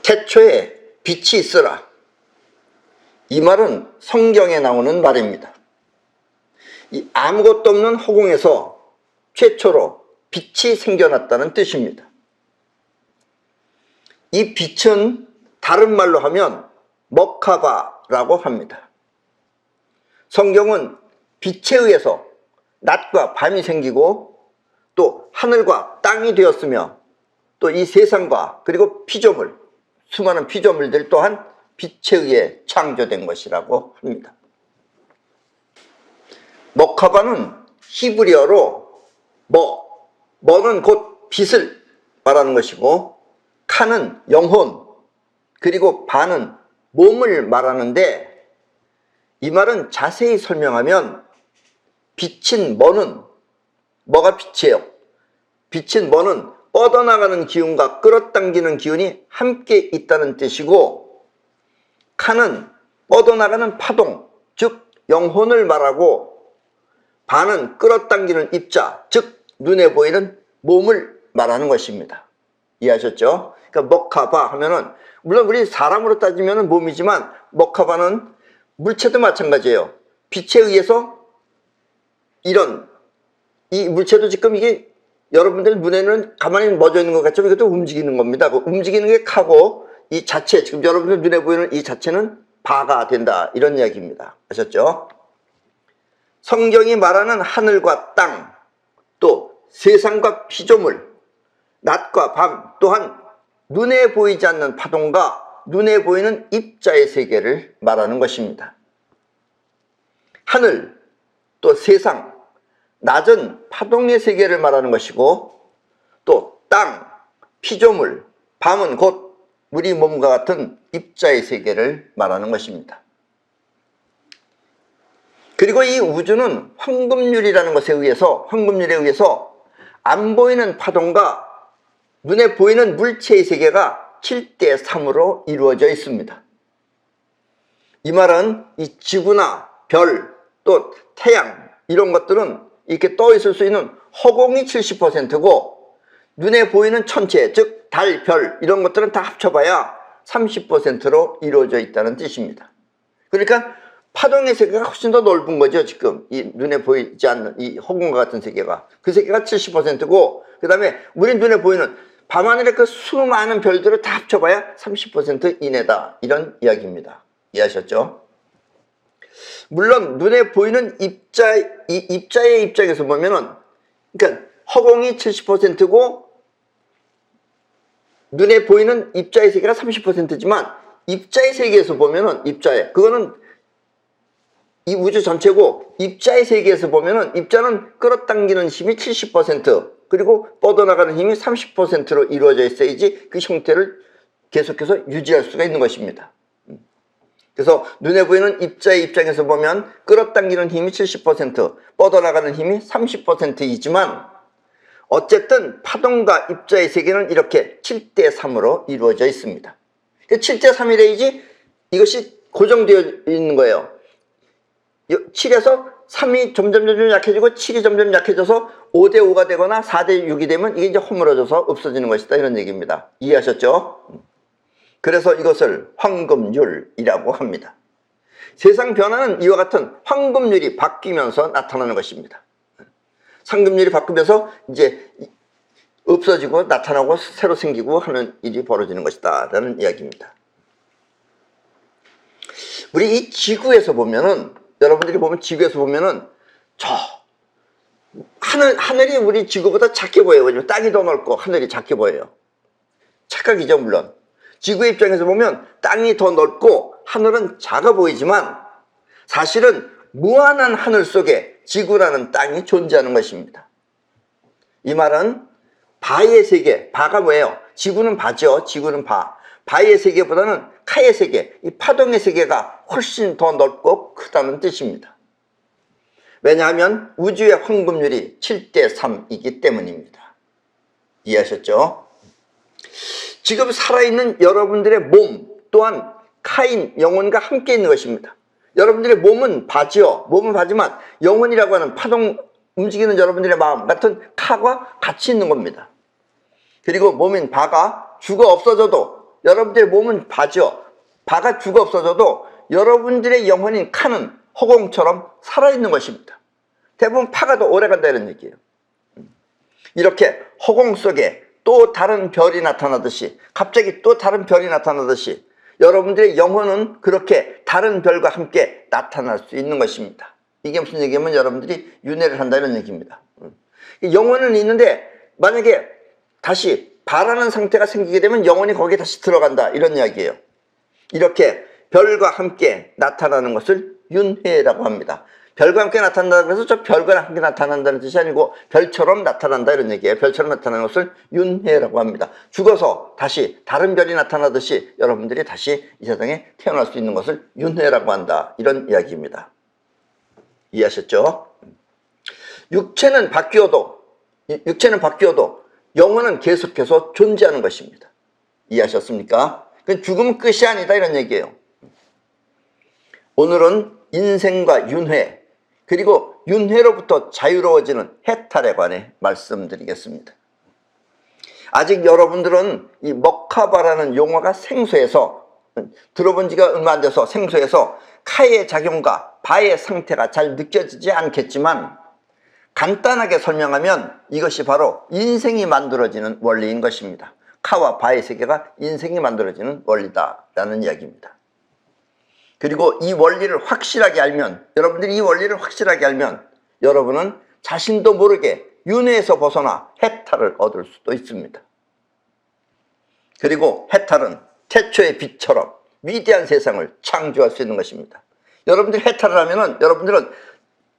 태초에 빛이 있으라. 이 말은 성경에 나오는 말입니다. 이 아무것도 없는 허공에서 최초로 빛이 생겨났다는 뜻입니다. 이 빛은 다른 말로 하면 머카바라고 합니다. 성경은 빛에 의해서 낮과 밤이 생기고 또 하늘과 땅이 되었으며 또 이 세상과 그리고 피조물, 수많은 피조물들 또한 빛에 의해 창조된 것이라고 합니다. 머카바는 히브리어로 머는 곧 빛을 말하는 것이고 카는 영혼, 그리고 바는 몸을 말하는데, 이 말은 자세히 설명하면 빛인 머가 빛이에요. 빛인 머는 뻗어나가는 기운과 끌어당기는 기운이 함께 있다는 뜻이고, 카는 뻗어나가는 파동, 즉 영혼을 말하고, 바는 끌어당기는 입자, 즉 눈에 보이는 몸을 말하는 것입니다. 이해하셨죠? 그러니까 머카바 하면은, 물론 우리 사람으로 따지면 몸이지만 머카바는 물체도 마찬가지예요. 빛에 의해서 이 물체도 지금 이게 여러분들 눈에는 가만히 멎어 있는 것 같지만 이것도 움직이는 겁니다. 그 움직이는 게 카고, 이 자체, 지금 여러분들 눈에 보이는 이 자체는 바가 된다, 이런 이야기입니다. 아셨죠? 성경이 말하는 하늘과 땅, 또 세상과 피조물, 낮과 밤, 또한 눈에 보이지 않는 파동과 눈에 보이는 입자의 세계를 말하는 것입니다. 하늘, 또 세상, 낮은 파동의 세계를 말하는 것이고, 또 땅, 피조물, 밤은 곧 우리 몸과 같은 입자의 세계를 말하는 것입니다. 그리고 이 우주는 황금률이라는 것에 의해서, 황금률에 의해서 안 보이는 파동과 눈에 보이는 물체의 세계가 7대 3으로 이루어져 있습니다. 이 말은 이 지구나 별, 또 태양, 이런 것들은 이렇게 떠 있을 수 있는 허공이 70%고 눈에 보이는 천체, 즉 달, 별, 이런 것들은 다 합쳐봐야 30%로 이루어져 있다는 뜻입니다. 그러니까 파동의 세계가 훨씬 더 넓은 거죠. 지금 이 눈에 보이지 않는 이 허공과 같은 세계가, 그 세계가 70%고, 그 다음에 우리 눈에 보이는 밤하늘의 그 수많은 별들을 다 합쳐봐야 30% 이내다, 이런 이야기입니다. 이해하셨죠? 물론 눈에 보이는 입자의 입장에서 보면은, 그러니까 허공이 70%고 눈에 보이는 입자의 세계가 30%지만 입자의 세계에서 보면은, 그거는 이 우주 전체고, 입자의 세계에서 보면은 입자는 끌어당기는 힘이 70%, 그리고 뻗어나가는 힘이 30%로 이루어져 있어야지 그 형태를 계속해서 유지할 수가 있는 것입니다. 그래서 눈에 보이는 입자의 입장에서 보면 끌어당기는 힘이 70%, 뻗어나가는 힘이 30%이지만 어쨌든 파동과 입자의 세계는 이렇게 7대 3으로 이루어져 있습니다. 7대 3이래야지 이것이 고정되어 있는 거예요. 7에서 3이 점점 약해지고 7이 점점 약해져서 5대 5가 되거나 4대 6이 되면 이게 이제 허물어져서 없어지는 것이다, 이런 얘기입니다. 이해하셨죠? 그래서 이것을 황금률이라고 합니다. 세상 변화는 이와 같은 황금률이 바뀌면서 나타나는 것입니다. 상금률이 바뀌면서 이제 없어지고 나타나고 새로 생기고 하는 일이 벌어지는 것이다, 라는 이야기입니다. 우리 이 지구에서 보면은, 여러분들이 보면 지구에서 보면은 하늘이 우리 지구보다 작게 보여요. 왜냐면 땅이 더 넓고 하늘이 작게 보여요. 착각이죠, 물론. 지구의 입장에서 보면 땅이 더 넓고 하늘은 작아 보이지만 사실은 무한한 하늘 속에 지구라는 땅이 존재하는 것입니다. 이 말은 바의 세계, 바가 뭐예요? 지구는 바죠. 지구는 바. 바의 세계보다는 카의 세계, 이 파동의 세계가 훨씬 더 넓고 크다는 뜻입니다. 왜냐하면 우주의 황금률이 7대 3이기 때문입니다. 이해하셨죠? 지금 살아있는 여러분들의 몸 또한 카인, 영혼과 함께 있는 것입니다. 여러분들의 몸은 바지요. 몸은 바지만 영혼이라고 하는 파동 움직이는 여러분들의 마음 같은 카가 같이 있는 겁니다. 그리고 몸인 바가 죽어 없어져도 여러분들의 몸은 바죠. 바가 죽어 없어져도 여러분들의 영혼인 칸은 허공처럼 살아있는 것입니다. 대부분 파가 더 오래간다 이런 얘기예요. 이렇게 허공 속에 또 다른 별이 나타나듯이, 갑자기 또 다른 별이 나타나듯이 여러분들의 영혼은 그렇게 다른 별과 함께 나타날 수 있는 것입니다. 이게 무슨 얘기냐면 여러분들이 윤회를 한다 이런 얘기입니다. 영혼은 있는데 만약에 다시 바라는 상태가 생기게 되면 영혼이 거기에 다시 들어간다 이런 이야기예요. 이렇게 별과 함께 나타나는 것을 윤회라고 합니다. 별과 함께 나타난다고 해서 저 별과 함께 나타난다는 뜻이 아니고 별처럼 나타난다 이런 얘기예요. 별처럼 나타나는 것을 윤회라고 합니다. 죽어서 다시 다른 별이 나타나듯이 여러분들이 다시 이 세상에 태어날 수 있는 것을 윤회라고 한다 이런 이야기입니다. 이해하셨죠? 육체는 바뀌어도 영혼은 계속해서 존재하는 것입니다. 이해하셨습니까? 죽음은 끝이 아니다 이런 얘기예요. 오늘은 인생과 윤회 그리고 윤회로부터 자유로워지는 해탈에 관해 말씀드리겠습니다. 아직 여러분들은 이 먹하바라는 용어가 생소해서 들어본 지가 얼마 안 돼서 생소해서 카의 작용과 바의 상태가 잘 느껴지지 않겠지만 간단하게 설명하면 이것이 바로 인생이 만들어지는 원리인 것입니다. 카와 바의 세계가 인생이 만들어지는 원리다라는 이야기입니다. 그리고 이 원리를 확실하게 알면, 여러분들이 이 원리를 확실하게 알면 여러분은 자신도 모르게 윤회에서 벗어나 해탈을 얻을 수도 있습니다. 그리고 해탈은 태초의 빛처럼 위대한 세상을 창조할 수 있는 것입니다. 여러분들이 해탈을 하면은 여러분들은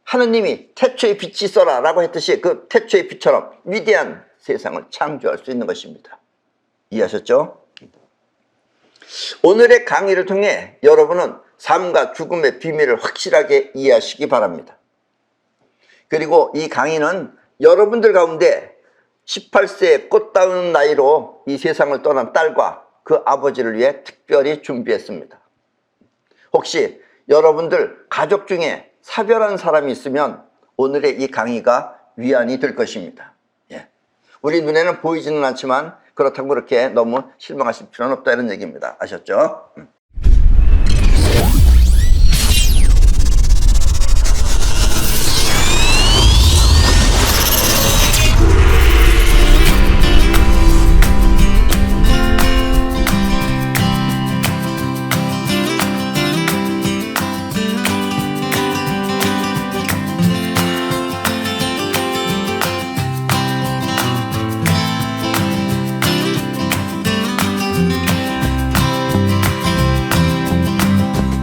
하느님이 태초의 빛이 있어라 라고 했듯이 그 태초의 빛처럼 위대한 세상을 창조할 수 있는 것입니다. 이해하셨죠? 오늘의 강의를 통해 여러분은 삶과 죽음의 비밀을 확실하게 이해하시기 바랍니다. 그리고 이 강의는 여러분들 가운데 18세의 꽃다운 나이로 이 세상을 떠난 딸과 그 아버지를 위해 특별히 준비했습니다. 혹시 여러분들 가족 중에 사별한 사람이 있으면 오늘의 이 강의가 위안이 될 것입니다. 예. 우리 눈에는 보이지는 않지만 그렇다고 그렇게 너무 실망하실 필요는 없다 이런 얘기입니다. 아셨죠?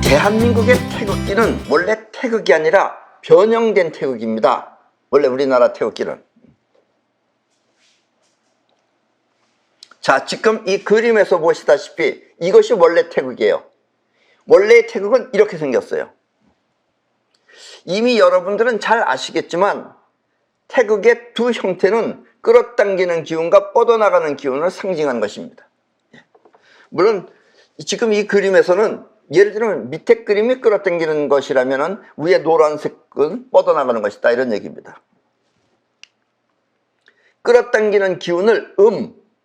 대한민국의 태극기는 원래 태극이 아니라 변형된 태극입니다. 원래 우리나라 태극기는. 자, 지금 이 그림에서 보시다시피 이것이 원래 태극이에요. 원래의 태극은 이렇게 생겼어요. 이미 여러분들은 잘 아시겠지만 태극의 두 형태는 끌어당기는 기운과 뻗어나가는 기운을 상징하는 것입니다. 물론 지금 이 그림에서는 예를 들면 밑에 그림이 끌어당기는 것이라면 위에 노란색은 뻗어나가는 것이다 이런 얘기입니다. 끌어당기는 기운을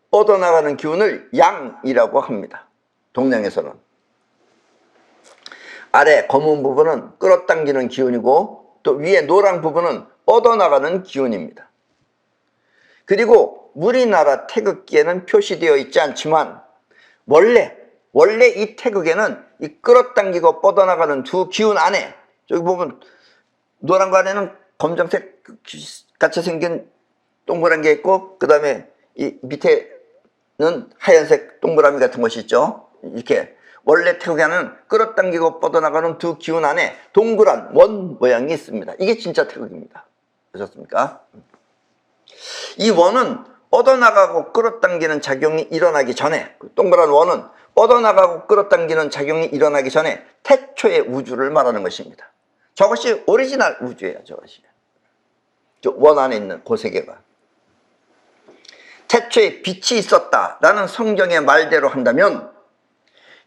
뻗어나가는 기운을 양이라고 합니다. 동양에서는. 아래 검은 부분은 끌어당기는 기운이고 또 위에 노란 부분은 뻗어나가는 기운입니다. 그리고 우리나라 태극기에는 표시되어 있지 않지만 원래 이 태극에는 이 끌어당기고 뻗어나가는 두 기운 안에 저기 보면 노란 거 안에는 검정색 같이 생긴 동그란 게 있고 그 다음에 이 밑에는 하얀색 동그라미 같은 것이 있죠. 이렇게 원래 태극에는 끌어당기고 뻗어나가는 두 기운 안에 동그란 원 모양이 있습니다. 이게 진짜 태극입니다. 아셨습니까? 이 원은 뻗어나가고 끌어당기는 작용이 일어나기 전에 동그란 원은 뻗어나가고 끌어당기는 작용이 일어나기 전에 태초의 우주를 말하는 것입니다. 저것이 오리지널 우주예요. 저것이 저 원 안에 있는 그 세계가. 태초에 빛이 있었다라는 성경의 말대로 한다면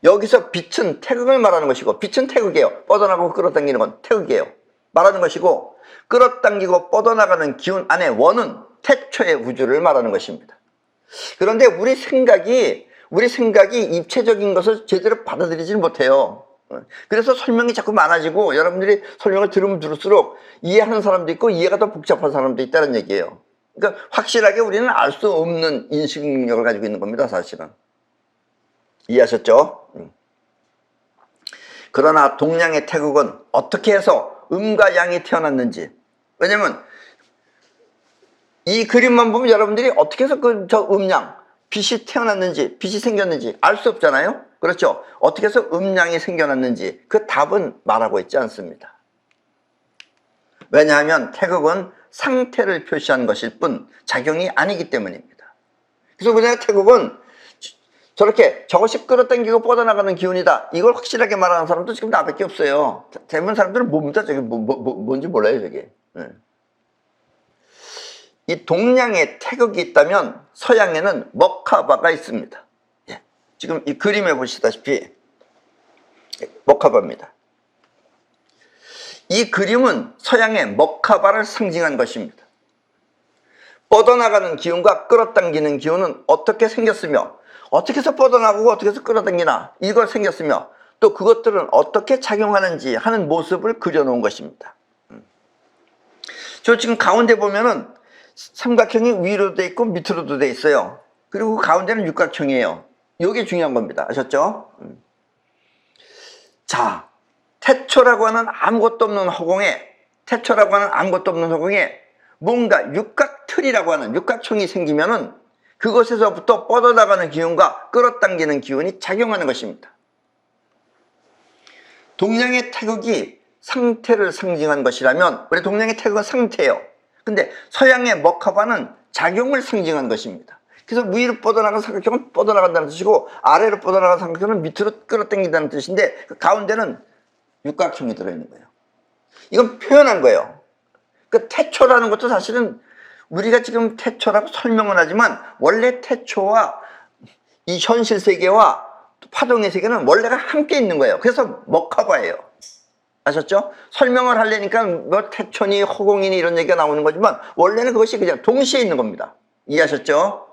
여기서 빛은 태극을 말하는 것이고 빛은 태극이에요. 뻗어나가고 끌어당기는 건 태극이에요. 말하는 것이고 끌어당기고 뻗어나가는 기운 안에 원은 태초의 우주를 말하는 것입니다. 그런데 우리 생각이 우리 생각이 입체적인 것을 제대로 받아들이지 못해요. 그래서 설명이 자꾸 많아지고 여러분들이 설명을 들으면 들을수록 이해하는 사람도 있고 이해가 더 복잡한 사람도 있다는 얘기예요. 그러니까 확실하게 우리는 알 수 없는 인식 능력을 가지고 있는 겁니다, 사실은. 이해하셨죠? 그러나 동양의 태국은 어떻게 해서 음과 양이 태어났는지, 왜냐면 이 그림만 보면 여러분들이 어떻게 해서 저 음양, 빛이 태어났는지, 빛이 생겼는지 알 수 없잖아요. 그렇죠? 어떻게 해서 음양이 생겨났는지 그 답은 말하고 있지 않습니다. 왜냐하면 태극은 상태를 표시한 것일 뿐 작용이 아니기 때문입니다. 그래서 우리나라 태극은 저렇게 저것이 끌어당기고 뻗어나가는 기운이다, 이걸 확실하게 말하는 사람도 지금 나밖에 없어요. 대부분 사람들은 뭡니다. 저게 뭔지 몰라요, 저게. 이 동양에 태극이 있다면 서양에는 먹하바가 있습니다. 예. 지금 이 그림에 보시다시피 먹하바입니다. 이 그림은 서양의 먹하바를 상징한 것입니다. 뻗어나가는 기운과 끌어당기는 기운은 어떻게 생겼으며, 어떻게 해서 뻗어나가고 어떻게 해서 끌어당기나, 이걸 생겼으며 또 그것들은 어떻게 작용하는지 하는 모습을 그려놓은 것입니다. 저 지금 가운데 보면은 삼각형이 위로도 돼 있고 밑으로도 돼 있어요. 그리고 그 가운데는 육각형이에요. 이게 중요한 겁니다. 아셨죠? 자, 태초라고 하는 아무것도 없는 허공에, 태초라고 하는 아무것도 없는 허공에 뭔가 육각틀이라고 하는 육각형이 생기면은 그것에서부터 뻗어나가는 기운과 끌어당기는 기운이 작용하는 것입니다. 동양의 태극이 상태를 상징한 것이라면 우리 동양의 태극은 상태예요. 근데 서양의 먹하바는 작용을 상징한 것입니다. 그래서 위로 뻗어나간 삼각형은 뻗어나간다는 뜻이고 아래로 뻗어나간 삼각형은 밑으로 끌어당긴다는 뜻인데 그 가운데는 육각형이 들어있는 거예요. 이건 표현한 거예요. 그 태초라는 것도 사실은 우리가 지금 태초라고 설명은 하지만 원래 태초와 이 현실 세계와 파동의 세계는 원래가 함께 있는 거예요. 그래서 먹하바예요. 아셨죠? 설명을 하려니까 뭐 태초니 허공이니 이런 얘기가 나오는 거지만 원래는 그것이 그냥 동시에 있는 겁니다. 이해하셨죠?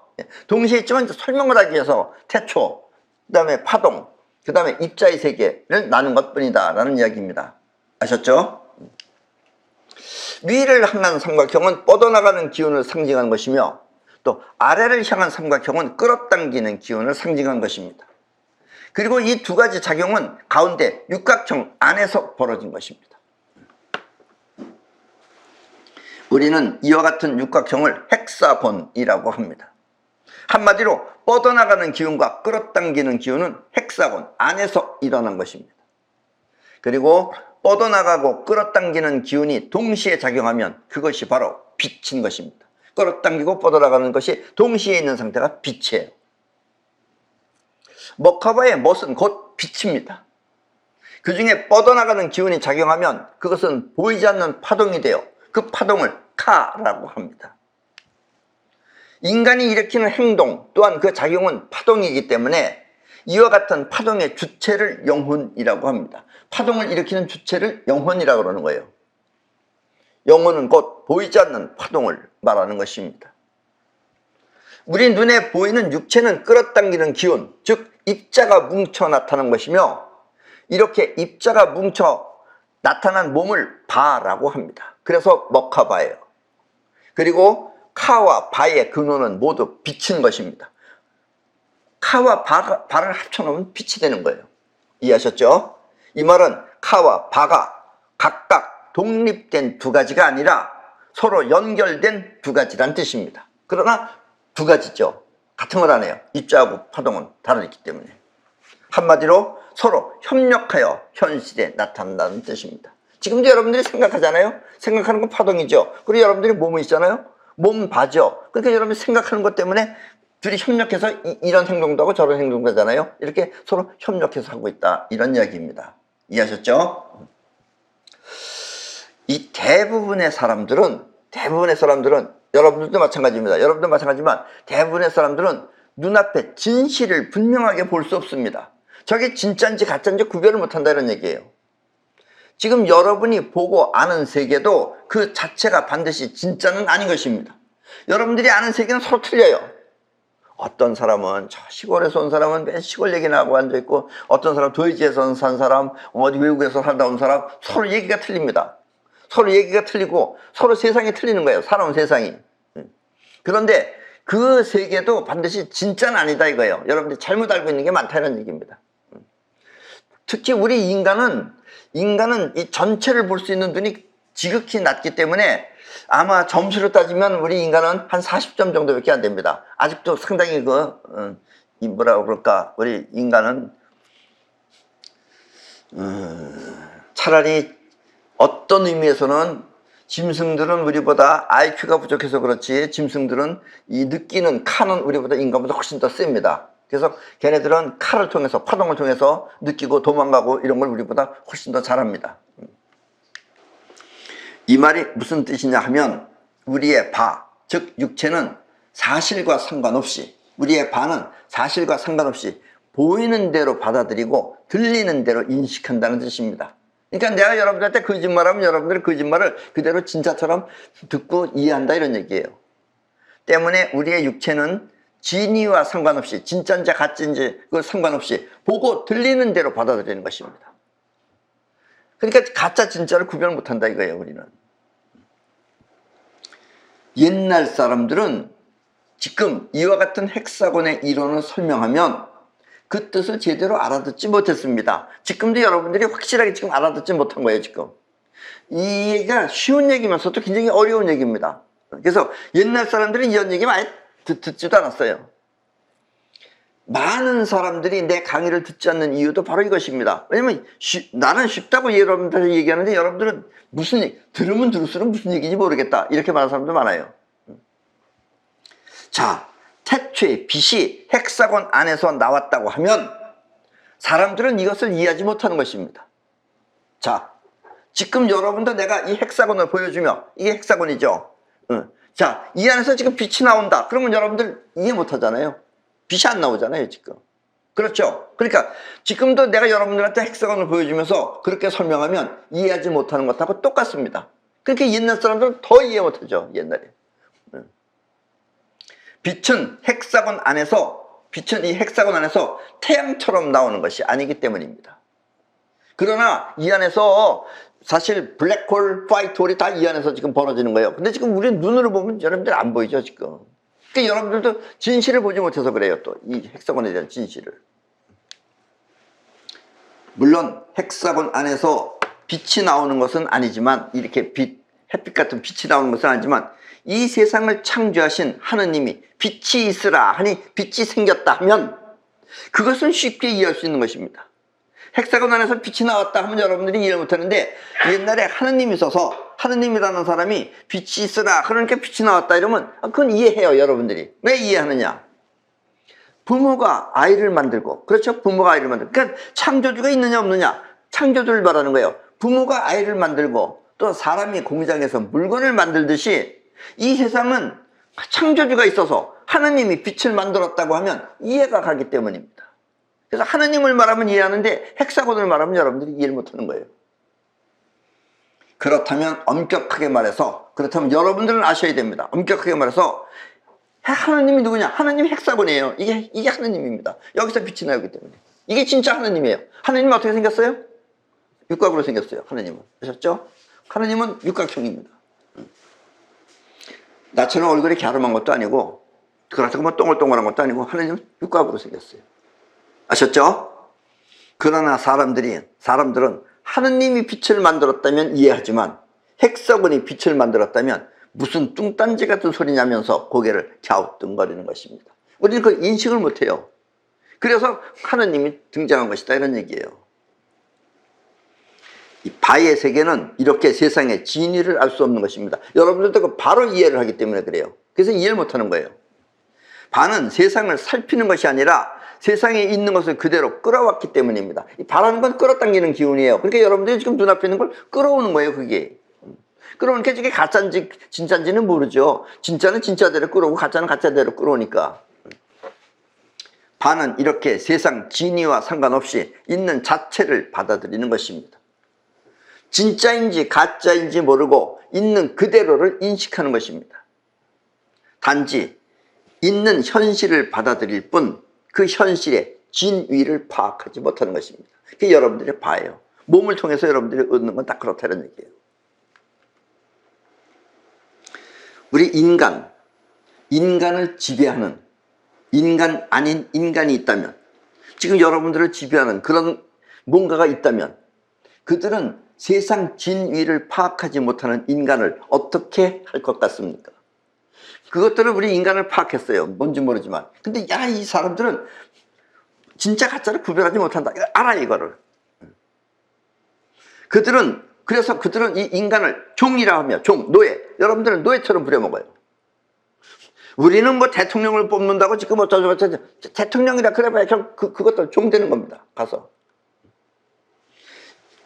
동시에 있지만 설명을 하기 위해서 태초, 그 다음에 파동, 그 다음에 입자의 세계를 나눈 것뿐이다 라는 이야기입니다. 아셨죠? 위를 향한 삼각형은 뻗어나가는 기운을 상징하는 것이며 또 아래를 향한 삼각형은 끌어당기는 기운을 상징하는 것입니다. 그리고 이 두 가지 작용은 가운데 육각형 안에서 벌어진 것입니다. 우리는 이와 같은 육각형을 헥사곤이라고 합니다. 한마디로 뻗어나가는 기운과 끌어당기는 기운은 헥사곤 안에서 일어난 것입니다. 그리고 뻗어나가고 끌어당기는 기운이 동시에 작용하면 그것이 바로 빛인 것입니다. 끌어당기고 뻗어나가는 것이 동시에 있는 상태가 빛이에요. 먹하바의 멋은 곧 빛입니다. 그 중에 뻗어나가는 기운이 작용하면 그것은 보이지 않는 파동이 되어 그 파동을 카라고 합니다. 인간이 일으키는 행동 또한 그 작용은 파동이기 때문에 이와 같은 파동의 주체를 영혼이라고 합니다. 파동을 일으키는 주체를 영혼이라고 그러는 거예요. 영혼은 곧 보이지 않는 파동을 말하는 것입니다. 우리 눈에 보이는 육체는 끌어당기는 기운, 즉 입자가 뭉쳐 나타난 것이며 이렇게 입자가 뭉쳐 나타난 몸을 바라고 합니다. 그래서 먹하바예요. 그리고 카와 바의 근원은 모두 빛인 것입니다. 카와 바를 합쳐놓으면 빛이 되는 거예요. 이해하셨죠? 이 말은 카와 바가 각각 독립된 두 가지가 아니라 서로 연결된 두 가지란 뜻입니다. 그러나 두 가지죠. 같은 걸 안 해요. 입자하고 파동은 다르기 때문에. 한마디로 서로 협력하여 현실에 나타난다는 뜻입니다. 지금도 여러분들이 생각하잖아요. 생각하는 건 파동이죠. 그리고 여러분들이 몸은 있잖아요. 몸 바죠. 그러니까 여러분이 생각하는 것 때문에 둘이 협력해서 이런 행동도 하고 저런 행동도 하잖아요. 이렇게 서로 협력해서 하고 있다, 이런 이야기입니다. 이해하셨죠? 이 대부분의 사람들은 여러분들도 마찬가지입니다. 여러분도 마찬가지지만 대부분의 사람들은 눈앞에 진실을 분명하게 볼 수 없습니다. 저게 진짜인지 가짜인지 구별을 못한다, 이런 얘기예요. 지금 여러분이 보고 아는 세계도 그 자체가 반드시 진짜는 아닌 것입니다. 여러분들이 아는 세계는 서로 틀려요. 어떤 사람은 저 시골에서 온 사람은 맨 시골 얘기나 하고 앉아있고, 어떤 사람 도시에서 산 사람, 어디 외국에서 살다 온 사람, 서로 얘기가 틀립니다. 서로 얘기가 틀리고 서로 세상이 틀리는 거예요. 살아온 세상이. 그런데 그 세계도 반드시 진짜는 아니다 이거예요. 여러분들이 잘못 알고 있는 게 많다는 얘기입니다. 특히 우리 인간은 이 전체를 볼 수 있는 눈이 지극히 낮기 때문에 아마 점수로 따지면 우리 인간은 한 40점 정도밖에 안 됩니다. 아직도 상당히 뭐라고 그럴까, 우리 인간은 차라리 어떤 의미에서는 짐승들은 우리보다 IQ가 부족해서 그렇지, 짐승들은 이 느끼는 칸은 우리보다 인간보다 훨씬 더 셉니다. 그래서 걔네들은 칼을 통해서, 파동을 통해서 느끼고 도망가고 이런 걸 우리보다 훨씬 더 잘합니다. 이 말이 무슨 뜻이냐 하면, 우리의 바, 즉 육체는 사실과 상관없이, 우리의 바는 사실과 상관없이 보이는 대로 받아들이고 들리는 대로 인식한다는 뜻입니다. 그러니까 내가 여러분들한테 거짓말하면 여러분들이 거짓말을 그대로 진짜처럼 듣고 이해한다 이런 얘기예요. 때문에 우리의 육체는 진위와 상관없이, 진짜인지 가짜인지 그 상관없이 보고 들리는 대로 받아들이는 것입니다. 그러니까 가짜 진짜를 구별 못한다 이거예요. 우리는 옛날 사람들은 지금 이와 같은 헥사곤의 이론을 설명하면 그 뜻을 제대로 알아듣지 못했습니다. 지금도 여러분들이 확실하게 지금 알아듣지 못한 거예요. 지금 이 얘기가 쉬운 얘기면서도 굉장히 어려운 얘기입니다. 그래서 옛날 사람들은 이런 얘기 많이 듣지도 않았어요. 많은 사람들이 내 강의를 듣지 않는 이유도 바로 이것입니다. 왜냐면 나는 쉽다고 여러분들한테 얘기하는데 여러분들은 들으면 들을수록 무슨 얘기인지 모르겠다 이렇게 말하는 사람도 많아요. 자, 태초에 빛이 헥사곤 안에서 나왔다고 하면 사람들은 이것을 이해하지 못하는 것입니다. 자, 지금 여러분도 내가 이 헥사곤을 보여주며, 이게 헥사곤이죠. 자, 이 안에서 지금 빛이 나온다. 그러면 여러분들 이해 못하잖아요. 빛이 안 나오잖아요 지금. 그렇죠? 그러니까 지금도 내가 여러분들한테 헥사곤을 보여주면서 그렇게 설명하면 이해하지 못하는 것하고 똑같습니다. 그렇게 옛날 사람들은 더 이해 못하죠. 옛날에 빛은 이 헥사곤 안에서 태양처럼 나오는 것이 아니기 때문입니다. 그러나 이 안에서 사실 블랙홀, 화이트홀이 다 이 안에서 지금 벌어지는 거예요. 근데 지금 우리 눈으로 보면 여러분들 안 보이죠 지금. 그러니까 여러분들도 진실을 보지 못해서 그래요. 또 이 헥사곤에 대한 진실을. 물론 헥사곤 안에서 빛이 나오는 것은 아니지만, 이렇게 햇빛 같은 빛이 나오는 것은 아니지만, 이 세상을 창조하신 하느님이 빛이 있으라 하니 빛이 생겼다 하면 그것은 쉽게 이해할 수 있는 것입니다. 헥사곤 안에서 빛이 나왔다 하면 여러분들이 이해 못하는데, 옛날에 하느님이 있어서, 하느님이라는 사람이 빛이 있으라 그러니까 빛이 나왔다 이러면 그건 이해해요. 여러분들이 왜 이해하느냐? 부모가 아이를 만들고, 그렇죠? 부모가 아이를 만들고, 그러니까 창조주가 있느냐 없느냐, 창조주를 말하는 거예요. 부모가 아이를 만들고 또 사람이 공장에서 물건을 만들듯이 이 세상은 창조주가 있어서 하느님이 빛을 만들었다고 하면 이해가 가기 때문입니다. 그래서 하느님을 말하면 이해하는데 헥사곤을 말하면 여러분들이 이해를 못하는 거예요. 그렇다면 엄격하게 말해서, 그렇다면 여러분들은 아셔야 됩니다. 엄격하게 말해서 하느님이 누구냐? 하느님이 헥사곤이에요. 이게 하느님입니다. 여기서 빛이 나오기 때문에 이게 진짜 하느님이에요. 하느님은 어떻게 생겼어요? 육각으로 생겼어요. 하느님은. 아셨죠? 하느님은 육각형입니다. 나처럼 얼굴이 갸름한 것도 아니고, 그렇다고 뭐 동글동글한 것도 아니고, 하느님은 육각으로 생겼어요. 아셨죠? 그러나 사람들은 하느님이 빛을 만들었다면 이해하지만 헥사곤이 빛을 만들었다면 무슨 뚱딴지 같은 소리냐면서 고개를 갸우뚱거리는 것입니다. 우리는 그 인식을 못해요. 그래서 하느님이 등장한 것이다 이런 얘기예요. 이 바의 세계는 이렇게 세상의 진위를 알 수 없는 것입니다. 여러분들도 바로 이해를 하기 때문에 그래요. 그래서 이해를 못하는 거예요. 바는 세상을 살피는 것이 아니라 세상에 있는 것을 그대로 끌어왔기 때문입니다. 이 바라는 건 끌어당기는 기운이에요. 그러니까 여러분들이 지금 눈앞에 있는 걸 끌어오는 거예요. 그게 끌어오니까 이게 가짜인지 진짜인지는 모르죠. 진짜는 진짜대로 끌어오고 가짜는 가짜대로 끌어오니까. 바는 이렇게 세상 진위와 상관없이 있는 자체를 받아들이는 것입니다. 진짜인지 가짜인지 모르고 있는 그대로를 인식하는 것입니다. 단지 있는 현실을 받아들일 뿐 그 현실의 진위를 파악하지 못하는 것입니다. 그게 여러분들의 바예요. 몸을 통해서 여러분들이 얻는 건 다 그렇다는 얘기예요. 우리 인간을 지배하는 인간 아닌 인간이 있다면, 지금 여러분들을 지배하는 그런 뭔가가 있다면 그들은 세상 진위를 파악하지 못하는 인간을 어떻게 할 것 같습니까? 그것들을 우리 인간을 파악했어요. 뭔지 모르지만. 근데 야, 이 사람들은 진짜 가짜를 구별하지 못한다. 이거 알아, 이거를. 그래서 그들은 이 인간을 종이라 하며, 노예. 여러분들은 노예처럼 부려먹어요. 우리는 뭐 대통령을 뽑는다고 지금 어쩌고 대통령이라 그래봐야 그것도 종 되는 겁니다. 가서.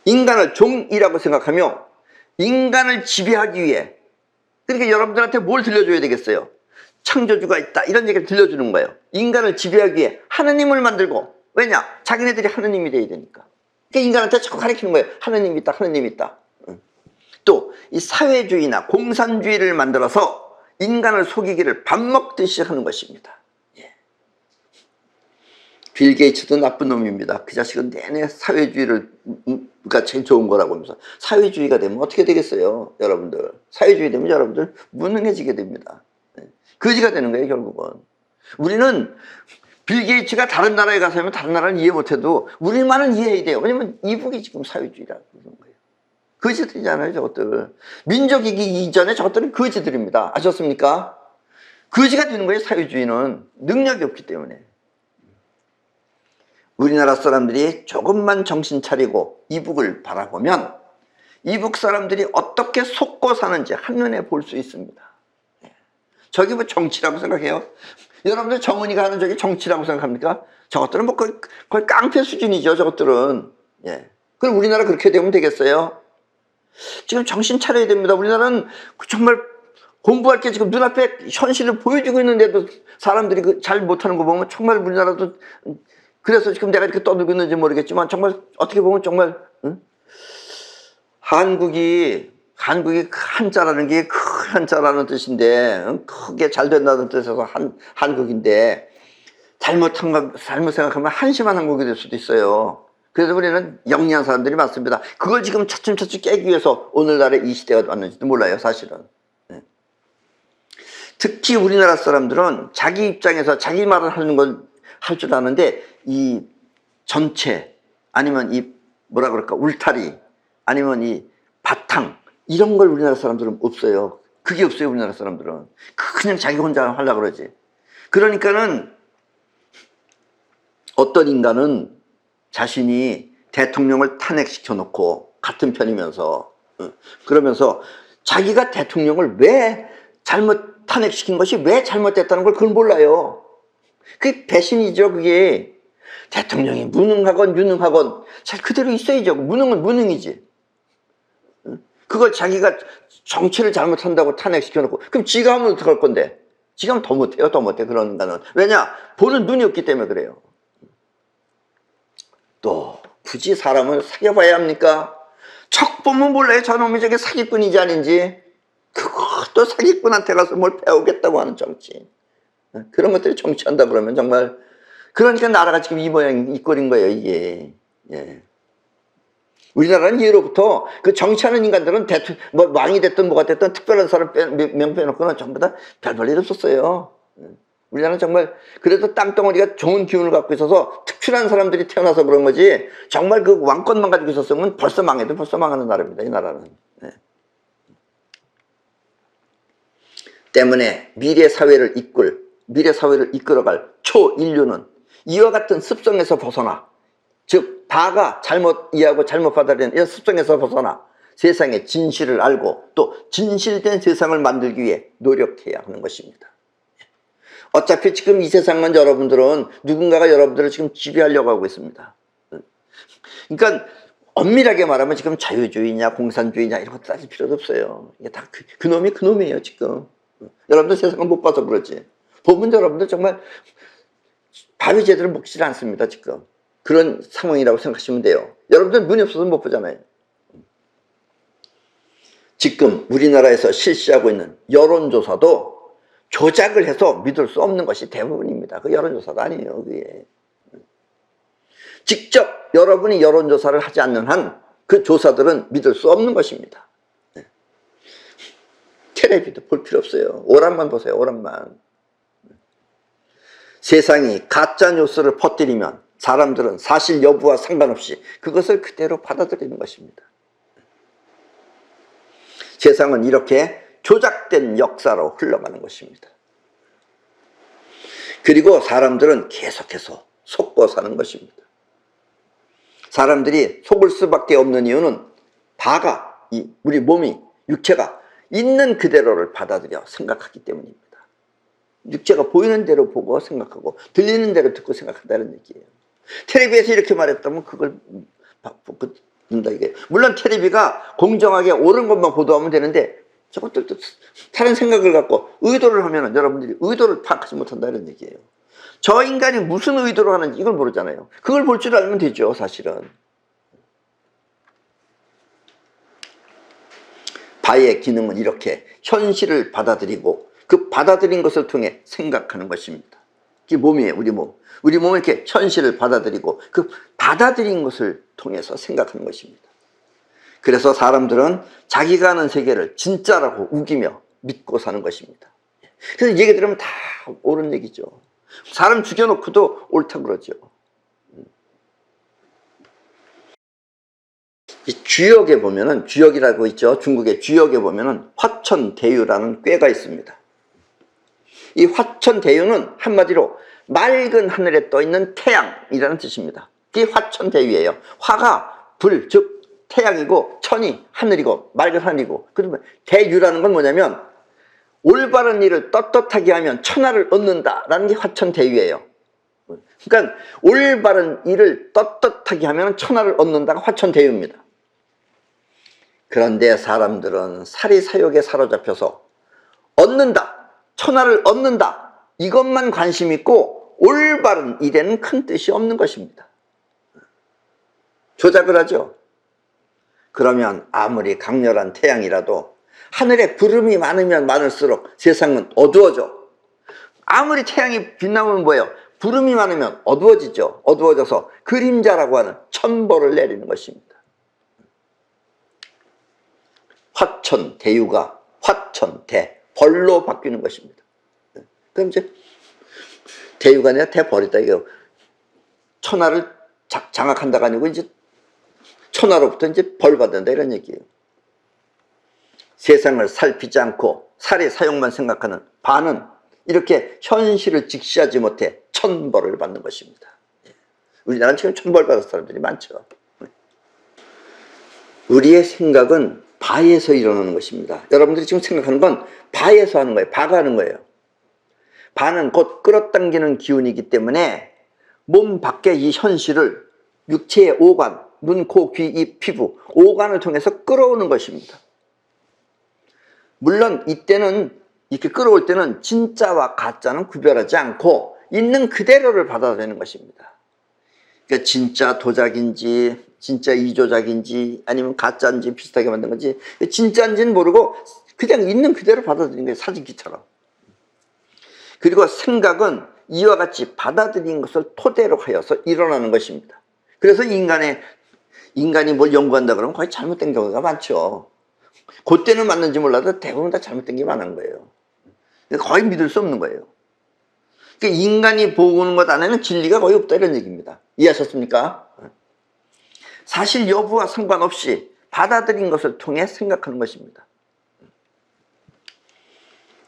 인간을 종이라고 생각하며 인간을 지배하기 위해, 그러니까 여러분들한테 뭘 들려줘야 되겠어요? 창조주가 있다, 이런 얘기를 들려주는 거예요. 인간을 지배하기 위해 하느님을 만들고, 왜냐? 자기네들이 하느님이 돼야 되니까. 그러니까 인간한테 자꾸 가르치는 거예요. 하느님이 있다, 하느님이 있다. 또 이 사회주의나 공산주의를 만들어서 인간을 속이기를 밥 먹듯이 하는 것입니다. 예. 빌 게이츠도 나쁜 놈입니다. 그 자식은 내내 사회주의가 제일 좋은 거라고 하면서, 사회주의가 되면 어떻게 되겠어요? 여러분들 사회주의 되면 여러분들 무능해지게 됩니다. 거지가 되는 거예요, 결국은. 우리는 빌 게이츠가 다른 나라에 가서 하면 다른 나라는 이해 못해도 우리만은 이해해야 돼요. 왜냐면 이북이 지금 사회주의라고 그러는 거예요. 거지들이잖아요, 저것들. 민족이기 이전에 저것들은 거지들입니다. 아셨습니까? 거지가 되는 거예요, 사회주의는. 능력이 없기 때문에. 우리나라 사람들이 조금만 정신 차리고 이북을 바라보면 이북 사람들이 어떻게 속고 사는지 한눈에 볼 수 있습니다. 저기 뭐 정치라고 생각해요? 여러분들 정은이가 하는 저게 정치라고 생각합니까? 저것들은 뭐 거의 깡패 수준이죠, 저것들은. 예. 그럼 우리나라 그렇게 되면 되겠어요? 지금 정신 차려야 됩니다. 우리나라는 정말 공부할 게 지금 눈앞에 현실을 보여주고 있는데도 사람들이 잘 못하는 거 보면 정말 우리나라도, 그래서 지금 내가 이렇게 떠들고 있는지 모르겠지만 정말 어떻게 보면 정말, 응? 한국이 한자라는 게 큰 한자라는 뜻인데, 크게 잘 된다는 뜻에서 한국인데, 잘못 생각하면 한심한 한국이 될 수도 있어요. 그래서 우리는 영리한 사람들이 많습니다. 그걸 지금 차츰차츰 깨기 위해서 오늘날의 이 시대가 왔는지도 몰라요, 사실은. 네. 특히 우리나라 사람들은 자기 입장에서 자기 말을 하는 건 할 줄 아는데, 이 전체, 아니면 이 뭐라 그럴까, 울타리, 아니면 이 바탕, 이런 걸 우리나라 사람들은 없어요. 그게 없어요, 우리나라 사람들은. 그냥 자기 혼자 하려고 그러지. 그러니까는 어떤 인간은 자신이 대통령을 탄핵시켜 놓고 같은 편이면서, 그러면서 자기가 대통령을 왜 잘못 탄핵시킨 것이 왜 잘못됐다는 걸 그걸 몰라요. 그게 배신이죠, 그게. 대통령이 무능하건 유능하건 잘 그대로 있어야죠. 무능은 무능이지. 그걸 자기가 정치를 잘못한다고 탄핵시켜 놓고, 그럼 지가 하면 어떡할 건데? 지가 하면 더 못해요, 더 못해, 그런 인간은. 왜냐? 보는 눈이 없기 때문에 그래요. 또 굳이 사람을 사귀어봐야 합니까? 척 보면 몰라요, 저놈이 저게 사기꾼인지 아닌지. 그것도 사기꾼한테 가서 뭘 배우겠다고 하는 정치. 그런 것들이 정치한다 그러면 정말, 그러니까 나라가 지금 이 모양 이 꼴인 거예요, 이게. 예. 우리나라는 예로부터 그 정치하는 인간들은 뭐 왕이 됐든 뭐가 됐든 특별한 사람 명 빼놓고는 전부 다 별 볼 일 없었어요. 우리나라는 정말 그래도 땅덩어리가 좋은 기운을 갖고 있어서 특출한 사람들이 태어나서 그런 거지, 정말 그 왕권만 가지고 있었으면 벌써 망해도 벌써 망하는 나라입니다, 이 나라는. 네. 때문에 미래 사회를 이끌어갈 초인류는 이와 같은 습성에서 벗어나, 즉 바가 잘못 이해하고 잘못 받아들이는 이런 습성에서 벗어나 세상의 진실을 알고 또 진실된 세상을 만들기 위해 노력해야 하는 것입니다. 어차피 지금 이 세상은 여러분들은 누군가가 여러분들을 지금 지배하려고 하고 있습니다. 그러니까 엄밀하게 말하면 지금 자유주의냐 공산주의냐 이런 거 따질 필요도 없어요. 이게 다 그놈이 그놈이에요, 지금. 여러분들 세상을 못 봐서 그렇지. 보면 여러분들 정말 밥이 제대로 먹질 않습니다, 지금. 그런 상황이라고 생각하시면 돼요. 여러분들 눈이 없어서 못 보잖아요. 지금 우리나라에서 실시하고 있는 여론조사도 조작을 해서 믿을 수 없는 것이 대부분입니다. 그 여론조사도 아니에요. 그게. 직접 여러분이 여론조사를 하지 않는 한 그 조사들은 믿을 수 없는 것입니다. 텔레비도 볼 필요 없어요. 오락만 보세요. 오락만. 세상이 가짜뉴스를 퍼뜨리면 사람들은 사실 여부와 상관없이 그것을 그대로 받아들이는 것입니다. 세상은 이렇게 조작된 역사로 흘러가는 것입니다. 그리고 사람들은 계속해서 속고 사는 것입니다. 사람들이 속을 수밖에 없는 이유는 우리 몸이, 육체가 있는 그대로를 받아들여 생각하기 때문입니다. 육체가 보이는 대로 보고 생각하고 들리는 대로 듣고 생각한다는 얘기예요. 텔레비에서 이렇게 말했다면 그걸 듣는다 이게. 물론 텔레비가 공정하게 옳은 것만 보도하면 되는데 저것들도 다른 생각을 갖고 의도를 하면 여러분들이 의도를 파악하지 못한다는 얘기예요. 저 인간이 무슨 의도로 하는지 이걸 모르잖아요. 그걸 볼 줄 알면 되죠, 사실은. 바의 기능은 이렇게 현실을 받아들이고 그 받아들인 것을 통해 생각하는 것입니다. 이게 몸이에요, 우리 몸. 우리 몸은 이렇게 현실을 받아들이고 그 받아들인 것을 통해서 생각하는 것입니다. 그래서 사람들은 자기가 아는 세계를 진짜라고 우기며 믿고 사는 것입니다. 그래서 얘기 들으면 다 옳은 얘기죠. 사람 죽여놓고도 옳다고 그러죠. 이 주역에 보면은, 주역이라고 있죠. 중국의 주역에 보면은 화천대유라는 꾀가 있습니다. 이 화천대유는 한마디로 맑은 하늘에 떠 있는 태양이라는 뜻입니다. 그게 화천대유예요. 화가 불, 즉 태양이고 천이 하늘이고 맑은 하늘이고, 그러면 대유라는 건 뭐냐면 올바른 일을 떳떳하게 하면 천하를 얻는다라는 게 화천대유예요. 그러니까 올바른 일을 떳떳하게 하면 천하를 얻는다가 화천대유입니다. 그런데 사람들은 사리사욕에 사로잡혀서 얻는다, 천하를 얻는다, 이것만 관심 있고 올바른 일에는 큰 뜻이 없는 것입니다. 조작을 하죠. 그러면 아무리 강렬한 태양이라도 하늘에 구름이 많으면 많을수록 세상은 어두워져. 아무리 태양이 빛나면 뭐예요? 구름이 많으면 어두워지죠. 어두워져서 그림자라고 하는 천벌을 내리는 것입니다. 화천대유가 화천대벌로 바뀌는 것입니다. 그럼 이제 대유가 아니라 대벌이다 이거. 천하를 장악한다가 아니고 이제 천하로부터 이제 벌 받는다 이런 얘기예요. 세상을 살피지 않고 사리사욕만 생각하는 반은 이렇게 현실을 직시하지 못해 천벌을 받는 것입니다. 우리나라는 지금 천벌 받을 사람들이 많죠. 우리의 생각은 바에서 일어나는 것입니다. 여러분들이 지금 생각하는 건 바에서 하는 거예요. 바가 하는 거예요. 바는 곧 끌어당기는 기운이기 때문에 몸 밖의 이 현실을 육체의 오관, 눈, 코, 귀, 입, 피부, 오관을 통해서 끌어오는 것입니다. 물론 이때는 이렇게 끌어올 때는 진짜와 가짜는 구별하지 않고 있는 그대로를 받아들이는 것입니다. 그러니까 진짜 도작인지 진짜 이조작인지 아니면 가짜인지 비슷하게 만든 건지 진짜인지는 모르고 그냥 있는 그대로 받아들이는 거예요. 사진기처럼. 그리고 생각은 이와 같이 받아들인 것을 토대로 하여서 일어나는 것입니다. 그래서 인간이 뭘 연구한다 그러면 거의 잘못된 경우가 많죠. 그때는 맞는지 몰라도 대부분 다 잘못된 게 많은 거예요. 거의 믿을 수 없는 거예요. 그러니까 인간이 보는 것 안에는 진리가 거의 없다 이런 얘기입니다. 이해하셨습니까? 사실 여부와 상관없이 받아들인 것을 통해 생각하는 것입니다.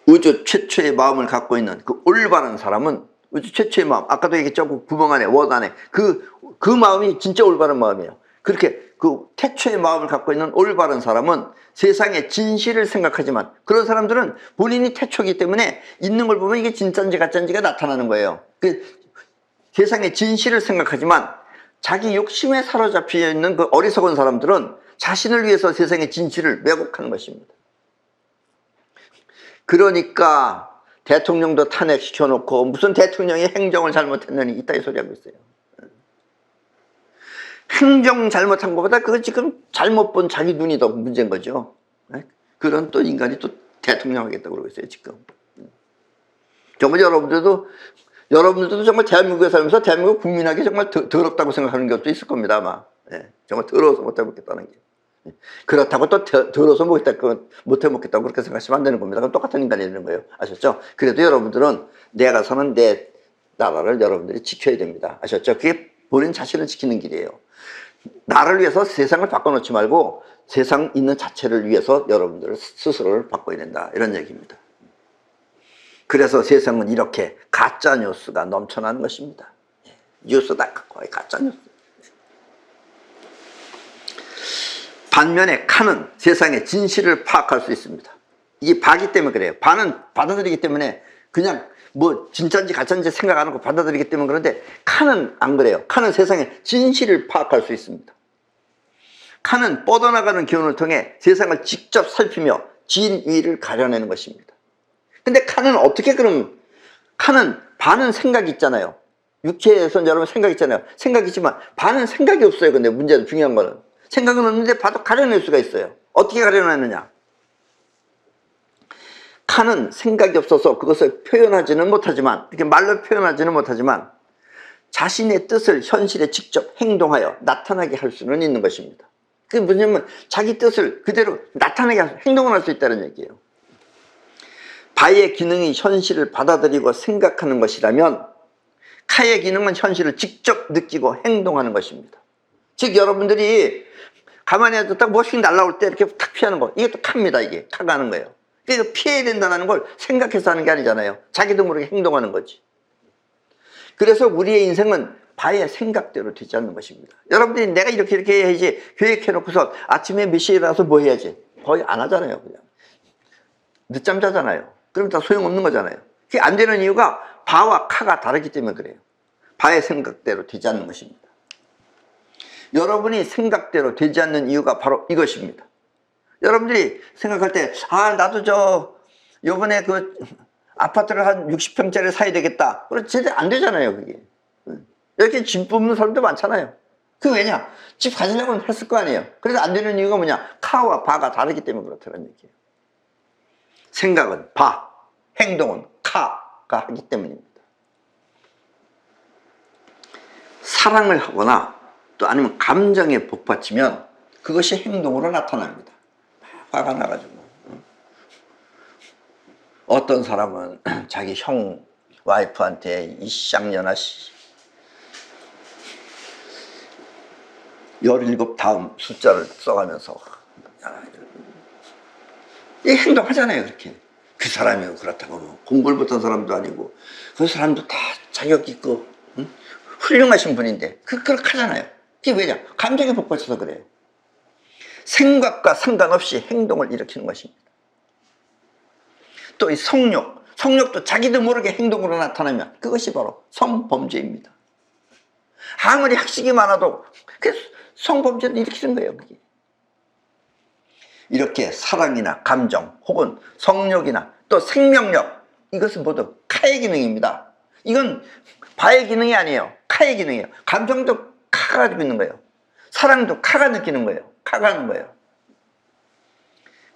우주 최초의 마음을 갖고 있는 그 올바른 사람은 우주 최초의 마음, 아까도 얘기했죠. 그 구멍 안에, 원 안에 그 마음이 진짜 올바른 마음이에요. 그렇게 그 태초의 마음을 갖고 있는 올바른 사람은 세상의 진실을 생각하지만 그런 사람들은 본인이 태초이기 때문에 있는 걸 보면 이게 진짜인지 가짜인지가 나타나는 거예요. 그 세상의 진실을 생각하지만 자기 욕심에 사로잡혀 있는 그 어리석은 사람들은 자신을 위해서 세상의 진실을 왜곡하는 것입니다. 그러니까 대통령도 탄핵시켜놓고 무슨 대통령이 행정을 잘못했느니 이따위 소리 하고 있어요. 행정 잘못한 것보다 그거 지금 잘못 본 자기 눈이 더 문제인 거죠. 그런 또 인간이 또 대통령 하겠다고 그러고 있어요 지금. 정말 여러분들도 정말 대한민국에 살면서 대한민국 국민에게 정말 더럽다고 생각하는 것도 있을 겁니다, 아마. 예, 정말 더러워서 못 해먹겠다는 게. 예. 그렇다고 또 더러워서 못 해먹겠다고 그렇게 생각하시면 안 되는 겁니다. 그럼 똑같은 인간이 되는 거예요. 아셨죠? 그래도 여러분들은 내가 사는 내 나라를 여러분들이 지켜야 됩니다. 아셨죠? 그게 본인 자신을 지키는 길이에요. 나를 위해서 세상을 바꿔놓지 말고 세상 있는 자체를 위해서 여러분들 스스로를 바꿔야 된다. 이런 얘기입니다. 그래서 세상은 이렇게 가짜 뉴스가 넘쳐나는 것입니다. 뉴스다 거의 가짜 뉴스. 반면에 칸은 세상의 진실을 파악할 수 있습니다. 이게 바기 때문에 그래요. 바는 받아들이기 때문에 그냥 뭐 진짜인지 가짜인지 생각 안 하고 받아들이기 때문에 그런데 칸은 안 그래요. 칸은 세상의 진실을 파악할 수 있습니다. 칸은 뻗어나가는 기운을 통해 세상을 직접 살피며 진위를 가려내는 것입니다. 근데 칸은 어떻게 그럼, 칸은 반은 생각이 있잖아요. 육체에서 여러분 생각이 있잖아요. 생각이 있지만 반은 생각이 없어요. 근데 문제는 중요한 거는 생각은 없는데 봐도 가려낼 수가 있어요. 어떻게 가려내느냐? 칸은 생각이 없어서 그것을 표현하지는 못하지만, 이렇게 말로 표현하지는 못하지만 자신의 뜻을 현실에 직접 행동하여 나타나게 할 수는 있는 것입니다. 그게 뭐냐면 자기 뜻을 그대로 나타나게 행동을 할 수 있다는 얘기예요. 바의 기능이 현실을 받아들이고 생각하는 것이라면 카의 기능은 현실을 직접 느끼고 행동하는 것입니다. 즉 여러분들이 가만히 앉았다가 무엇이 날라올 때 이렇게 탁 피하는 거, 이게 또 카입니다. 이게 카가 하는 거예요. 그러니까 피해야 된다는 걸 생각해서 하는 게 아니잖아요. 자기도 모르게 행동하는 거지. 그래서 우리의 인생은 바의 생각대로 되지 않는 것입니다. 여러분들이 내가 이렇게 해야지 계획해놓고서 아침에 몇 시에 일어나서 뭐 해야지 거의 안 하잖아요. 그냥 늦잠 자잖아요. 그럼 다 소용없는 거잖아요. 그게 안 되는 이유가 바와 카가 다르기 때문에 그래요. 바의 생각대로 되지 않는 것입니다. 여러분이 생각대로 되지 않는 이유가 바로 이것입니다. 여러분들이 생각할 때 나도 요번에 그 아파트를 한 60평짜리 사야 되겠다. 그럼 제대로 안 되잖아요. 그게 이렇게 집 뽑는 사람도 많잖아요. 그 왜냐? 집 가지려고는 했을 거 아니에요. 그래서 안 되는 이유가 뭐냐? 카와 바가 다르기 때문에 그렇다는 얘기예요. 생각은 바, 행동은 카가 하기 때문입니다. 사랑을 하거나 또 아니면 감정에 복받치면 그것이 행동으로 나타납니다. 화가 나가지고 어떤 사람은 자기 형 와이프한테 이 쌍년아 씨 17 다음 숫자를 써가면서 이 행동하잖아요. 그렇게 그 사람이 그렇다고 뭐 공부를 못한 사람도 아니고 그 사람도 다 자격 있고 훌륭하신 분인데 그렇게 하잖아요. 그게 왜냐? 감정에 복받쳐서 그래요. 생각과 상관없이 행동을 일으키는 것입니다. 또 이 성욕도 자기도 모르게 행동으로 나타나면 그것이 바로 성범죄입니다. 아무리 학식이 많아도 그 성범죄를 일으키는 거예요. 그게. 이렇게 사랑이나 감정 혹은 성욕이나 또 생명력, 이것은 모두 카의 기능입니다. 이건 바의 기능이 아니에요. 카의 기능이에요. 감정도 카가 가지고 있는 거예요. 사랑도 카가 느끼는 거예요. 카가 하는 거예요.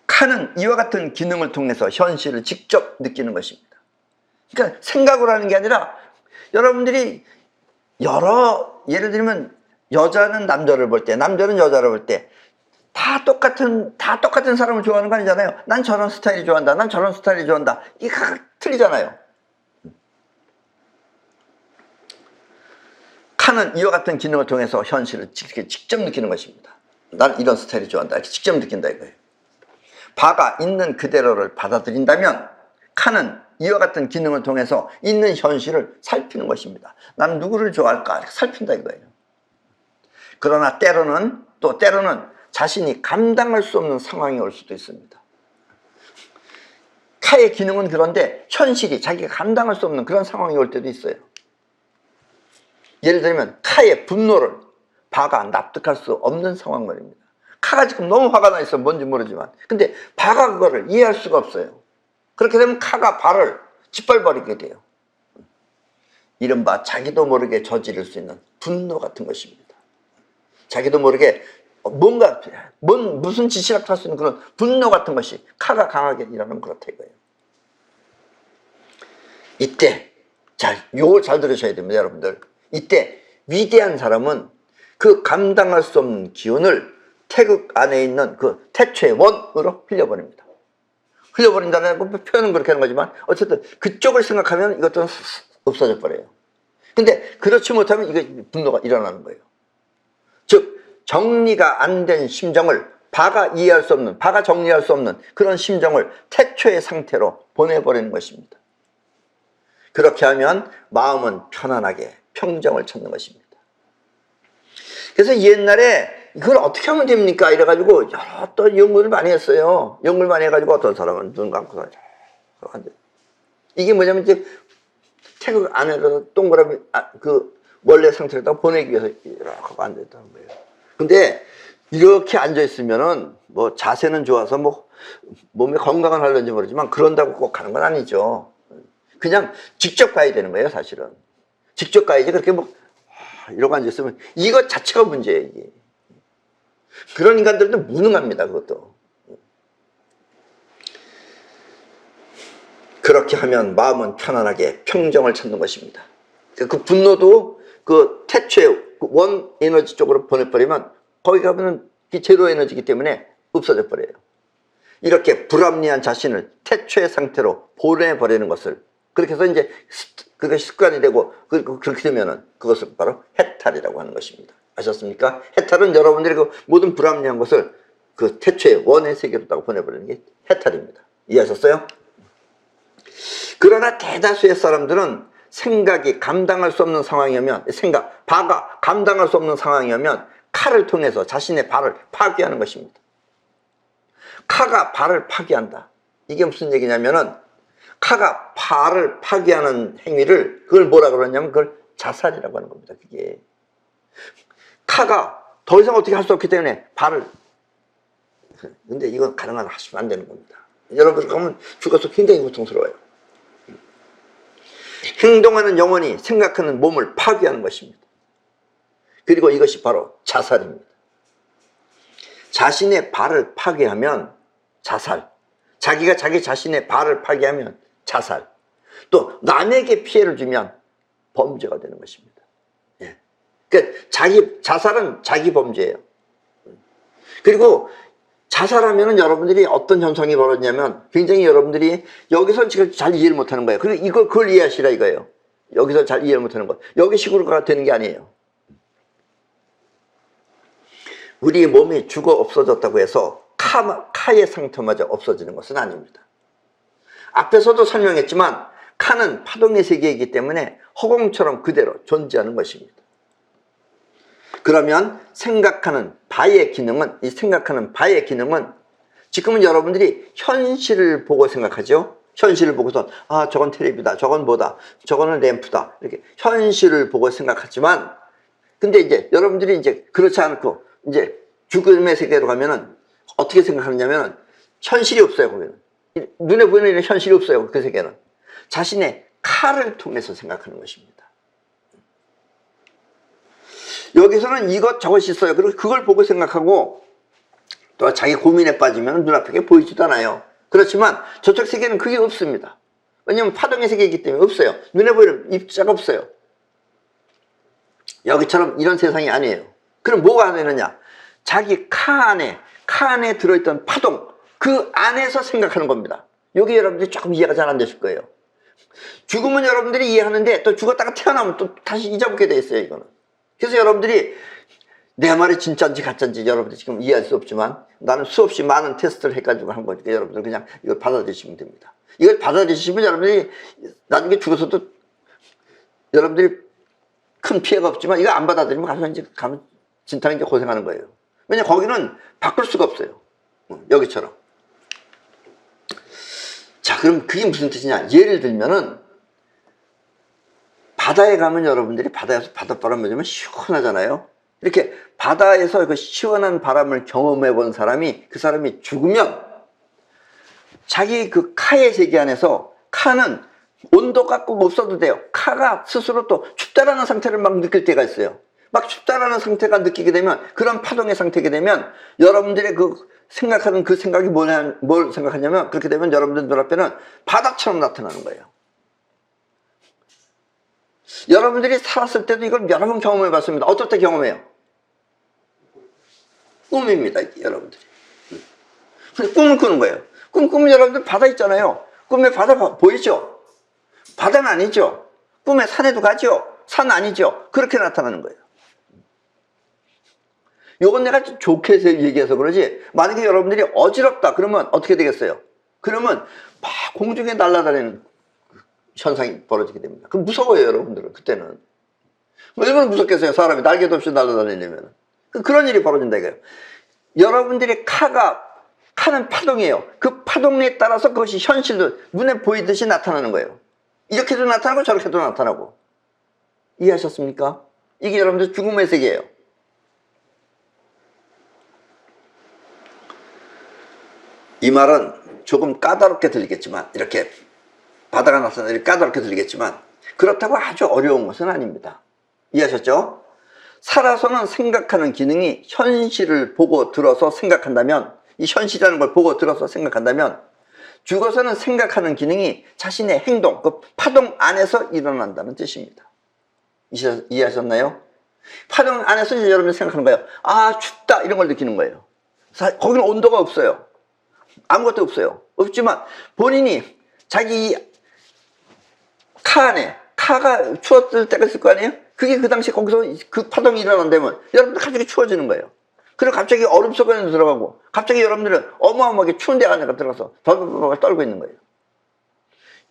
카는 이와 같은 기능을 통해서 현실을 직접 느끼는 것입니다. 그러니까 생각으로 하는 게 아니라 여러분들이 예를 들면 여자는 남자를 볼 때, 남자는 여자를 볼 때 다 똑같은 사람을 좋아하는 거 아니잖아요. 난 저런 스타일이 좋아한다. 난 저런 스타일이 좋아한다. 이게 각 틀리잖아요. 카는 이와 같은 기능을 통해서 현실을 직접 느끼는 것입니다. 난 이런 스타일이 좋아한다. 이렇게 직접 느낀다 이거예요. 바가 있는 그대로를 받아들인다면 카는 이와 같은 기능을 통해서 있는 현실을 살피는 것입니다. 난 누구를 좋아할까? 이렇게 살핀다 이거예요. 그러나 때로는 자신이 감당할 수 없는 상황이 올 수도 있습니다. 카의 기능은 그런데 현실이 자기가 감당할 수 없는 그런 상황이 올 때도 있어요. 예를 들면 카의 분노를 바가 납득할 수 없는 상황 말입니다. 카가 지금 너무 화가 나 있어. 뭔지 모르지만. 근데 바가 그거를 이해할 수가 없어요. 그렇게 되면 카가 바를 짓밟아버리게 돼요. 이른바 자기도 모르게 저지를 수 있는 분노 같은 것입니다. 자기도 모르게 무슨 짓이라도 할 수 있는 그런 분노 같은 것이 카가 강하게 일어나면 그렇다 이거예요. 이때, 자, 요걸 잘 들으셔야 됩니다, 여러분들. 이때 위대한 사람은 그 감당할 수 없는 기운을 태극 안에 있는 그 태초의 원으로 흘려버립니다. 흘려버린다는 표현은 그렇게 하는 거지만 어쨌든 그쪽을 생각하면 이것도 없어져 버려요. 근데 그렇지 못하면 이게 분노가 일어나는 거예요. 즉 정리가 안 된 심정을 바가 이해할 수 없는, 바가 정리할 수 없는 그런 심정을 태초의 상태로 보내버리는 것입니다. 그렇게 하면 마음은 편안하게 평정을 찾는 것입니다. 그래서 옛날에 이걸 어떻게 하면 됩니까? 이래가지고 여러 또 연구를 많이 했어요. 연구를 많이 해가지고 어떤 사람은 눈 감고 이게 뭐냐면 이제 태극 안에서 동그라미 그 원래 상태로다 보내기 위해서 이렇게 앉아있다는 거예요. 근데 이렇게 앉아있으면은 뭐 자세는 좋아서 뭐 몸에 건강을 하려는지 모르지만 그런다고 꼭 가는 건 아니죠. 그냥 직접 가야 되는 거예요, 사실은. 직접 가야지 그렇게 뭐 이러고 앉아있으면 이것 자체가 문제예요, 이게. 그런 인간들도 무능합니다, 그것도. 그렇게 하면 마음은 편안하게 평정을 찾는 것입니다. 그 분노도 그 태초의 원 에너지 쪽으로 보내버리면 거기 가면 제로 에너지이기 때문에 없어져 버려요. 이렇게 불합리한 자신을 태초의 상태로 보내버리는 것을, 그렇게 해서 이제 그것이 습관이 되고 그렇게 되면은 그것을 바로 해탈이라고 하는 것입니다. 아셨습니까? 해탈은 여러분들이 그 모든 불합리한 것을 그 태초의 원의 세계로다가 보내버리는 게 해탈입니다. 이해하셨어요? 그러나 대다수의 사람들은 생각이 감당할 수 없는 상황이면, 바가 감당할 수 없는 상황이면 칼을 통해서 자신의 발을 파괴하는 것입니다. 카가 발을 파괴한다. 이게 무슨 얘기냐면은 카가 발을 파괴하는 행위를 그걸 뭐라 그러냐면 그걸 자살이라고 하는 겁니다. 그게 카가 더 이상 어떻게 할 수 없기 때문에 발을, 근데 이건 가능한 하시면 안 되는 겁니다. 여러분 그러면 죽어서 굉장히 고통스러워요. 행동하는 영혼이 생각하는 몸을 파괴하는 것입니다. 그리고 이것이 바로 자살입니다. 자신의 발을 파괴하면 자살, 자기가 자기 자신의 발을 파괴하면 자살, 또 남에게 피해를 주면 범죄가 되는 것입니다. 예. 그러니까 자살은 자기 범죄예요. 그리고 자살하면은 여러분들이 어떤 현상이 벌어지냐면 굉장히 여러분들이 여기서 지금 잘 이해를 못하는 거예요. 그리고 그걸 이해하시라 이거예요. 여기서 잘 이해를 못하는 것. 여기 식으로가 되는 게 아니에요. 우리 몸이 죽어 없어졌다고 해서 카의 상태마저 없어지는 것은 아닙니다. 앞에서도 설명했지만 카는 파동의 세계이기 때문에 허공처럼 그대로 존재하는 것입니다. 그러면 생각하는 바의 기능은, 이 생각하는 바의 기능은 지금은 여러분들이 현실을 보고 생각하죠. 현실을 보고서 아 저건 텔레비다, 저건 뭐다, 저거는 램프다, 이렇게 현실을 보고 생각하지만, 근데 이제 여러분들이 이제 그렇지 않고 이제 죽음의 세계로 가면은 어떻게 생각하느냐면 현실이 없어요. 거기는 눈에 보이는 현실이 없어요. 그 세계는 자신의 칼을 통해서 생각하는 것입니다. 여기서는 이것저것 있어요. 그리고 그걸 보고 생각하고 또 자기 고민에 빠지면 눈앞에 보이지도 않아요. 그렇지만 저쪽 세계는 그게 없습니다. 왜냐하면 파동의 세계이기 때문에 없어요. 눈에 보이는 입자가 없어요. 여기처럼 이런 세상이 아니에요. 그럼 뭐가 되느냐? 자기 카 안에 들어있던 파동, 그 안에서 생각하는 겁니다. 여기 여러분들이 조금 이해가 잘 안 되실 거예요. 죽으면 여러분들이 이해하는데 또 죽었다가 태어나면 또 다시 잊어먹게 돼 있어요, 이거는. 그래서 여러분들이 내 말이 진짜인지 가짜인지 여러분들이 지금 이해할 수 없지만 나는 수없이 많은 테스트를 해가지고 한 거니까 여러분들 그냥 이걸 받아들이시면 됩니다. 이걸 받아들이시면 여러분들이 나중에 죽어서도 여러분들이 큰 피해가 없지만 이거 안 받아들이면 가면 진탕 이제 고생하는 거예요. 왜냐 거기는 바꿀 수가 없어요. 여기처럼. 자, 그럼 그게 무슨 뜻이냐? 예를 들면은 바다에 가면 여러분들이 바다에서 바닷바람 맞으면 시원하잖아요. 이렇게 바다에서 그 시원한 바람을 경험해 본 사람이, 그 사람이 죽으면 자기 그 카의 세계 안에서 카는 온도가 꼭 없어도 돼요. 카가 스스로 또 춥다라는 상태를 막 느낄 때가 있어요. 막 춥다라는 상태가 느끼게 되면, 그런 파동의 상태게 되면 여러분들의 그 생각하는 그 생각이 뭘 생각하냐면, 그렇게 되면 여러분들 눈앞에는 바다처럼 나타나는 거예요. 여러분들이 살았을 때도 이걸 여러 번 경험해 봤습니다. 어떨 때 경험해요? 꿈입니다, 여러분들이. 꿈을 꾸는 거예요. 꿈 꾸면 여러분들 바다 있잖아요. 꿈에 바다 보이죠? 바다는 아니죠. 꿈에 산에도 가죠. 산 아니죠. 그렇게 나타나는 거예요. 요건 내가 좋게 얘기해서 그러지, 만약에 여러분들이 어지럽다 그러면 어떻게 되겠어요? 그러면 막 공중에 날아다니는 현상이 벌어지게 됩니다. 그럼 무서워요, 여러분들은. 그때는 얼마나 무섭겠어요, 사람이 날개도 없이 날아다니려면. 그런 일이 벌어진다 이거예요. 여러분들의 카는 파동이에요. 그 파동에 따라서 그것이 현실로 눈에 보이듯이 나타나는 거예요. 이렇게도 나타나고 저렇게도 나타나고. 이해하셨습니까? 이게 여러분들 죽음의 세계예요. 이 말은 조금 까다롭게 들리겠지만, 이렇게 바다가 나타나는 까다롭게 들리겠지만, 그렇다고 아주 어려운 것은 아닙니다. 이해하셨죠? 살아서는 생각하는 기능이 현실을 보고 들어서 생각한다면, 이 현실이라는 걸 보고 들어서 생각한다면, 죽어서는 생각하는 기능이 자신의 행동, 그 파동 안에서 일어난다는 뜻입니다. 이해하셨나요? 파동 안에서 이제 여러분이 생각하는 거예요. 아, 춥다, 이런 걸 느끼는 거예요. 거기는 온도가 없어요. 아무것도 없어요. 없지만 본인이 자기 카 안에, 카가 추웠을 때가 있을 거 아니에요? 그게 그 당시 거기서 그 파동이 일어난다면 여러분들 갑자기 추워지는 거예요. 그리고 갑자기 얼음 속에 들어가고, 갑자기 여러분들은 어마어마하게 추운 데 안에 들어가서 덜덜덜 떨고 있는 거예요.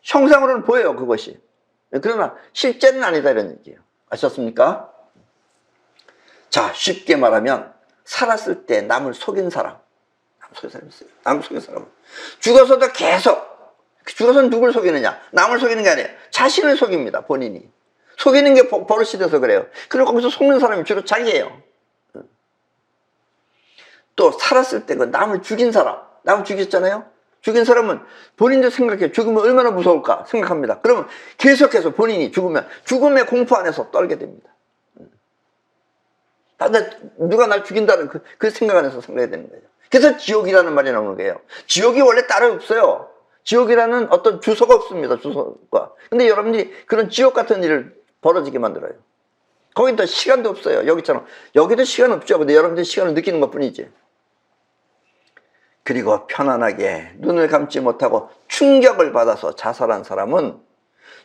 형상으로는 보여요, 그것이. 그러나 실제는 아니다, 이런 얘기예요. 아셨습니까? 자, 쉽게 말하면 살았을 때 남을 속인 사람, 남을 속인 사람은 죽어서도 계속, 죽어서는 누굴 속이느냐? 남을 속이는 게 아니에요. 자신을 속입니다, 본인이. 속이는 게 버릇이 돼서 그래요. 그리고 거기서 속는 사람이 주로 자기예요. 또 살았을 때 그 남을 죽인 사람, 남을 죽였잖아요? 죽인 사람은 본인도 생각해요. 죽으면 얼마나 무서울까 생각합니다. 그러면 계속해서 본인이 죽으면 죽음의 공포 안에서 떨게 됩니다. 누가 날 죽인다는 그 생각 안에서 생각해야 되는 거예요. 그래서 지옥이라는 말이 나오는 거예요. 지옥이 원래 따로 없어요. 지옥이라는 어떤 주소가 없습니다. 주소가. 근데 여러분들이 그런 지옥 같은 일을 벌어지게 만들어요. 거긴 또 시간도 없어요. 여기처럼. 여기도 시간 없죠. 근데 여러분들이 시간을 느끼는 것 뿐이지. 그리고 편안하게 눈을 감지 못하고 충격을 받아서 자살한 사람은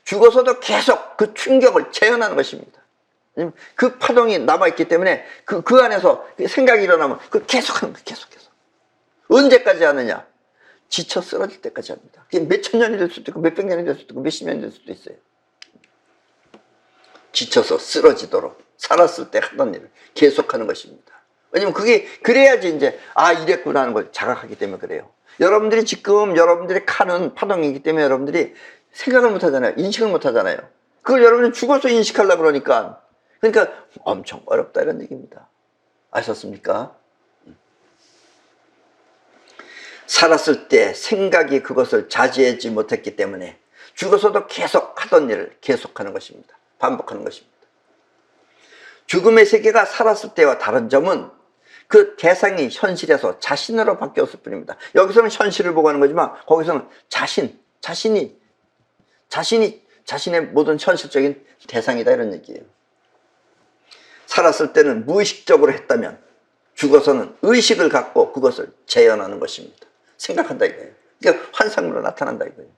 죽어서도 계속 그 충격을 재현하는 것입니다. 그 파동이 남아있기 때문에 그 안에서 생각이 일어나면 그 계속하는 거예요. 계속해서. 언제까지 하느냐? 지쳐 쓰러질 때까지 합니다. 그게 몇천 년이 될 수도 있고 몇백 년이 될 수도 있고 몇십 년이 될 수도 있어요. 지쳐서 쓰러지도록 살았을 때 하던 일을 계속하는 것입니다. 왜냐면 그게 그래야지 이제 이랬구나 하는 걸 자각하기 때문에 그래요. 여러분들이 지금 여러분들의 카는 파동이기 때문에 여러분들이 생각을 못 하잖아요. 인식을 못 하잖아요. 그걸 여러분이 죽어서 인식하려고 그러니까 엄청 어렵다 이런 얘기입니다. 아셨습니까? 살았을 때 생각이 그것을 자제하지 못했기 때문에 죽어서도 계속 하던 일을 계속하는 것입니다. 반복하는 것입니다. 죽음의 세계가 살았을 때와 다른 점은 그 대상이 현실에서 자신으로 바뀌었을 뿐입니다. 여기서는 현실을 보고 하는 거지만 거기서는 자신이 자신의 모든 현실적인 대상이다 이런 얘기예요. 살았을 때는 무의식적으로 했다면 죽어서는 의식을 갖고 그것을 재현하는 것입니다. 생각한다 이거예요. 그러니까 환상으로 나타난다 이거예요.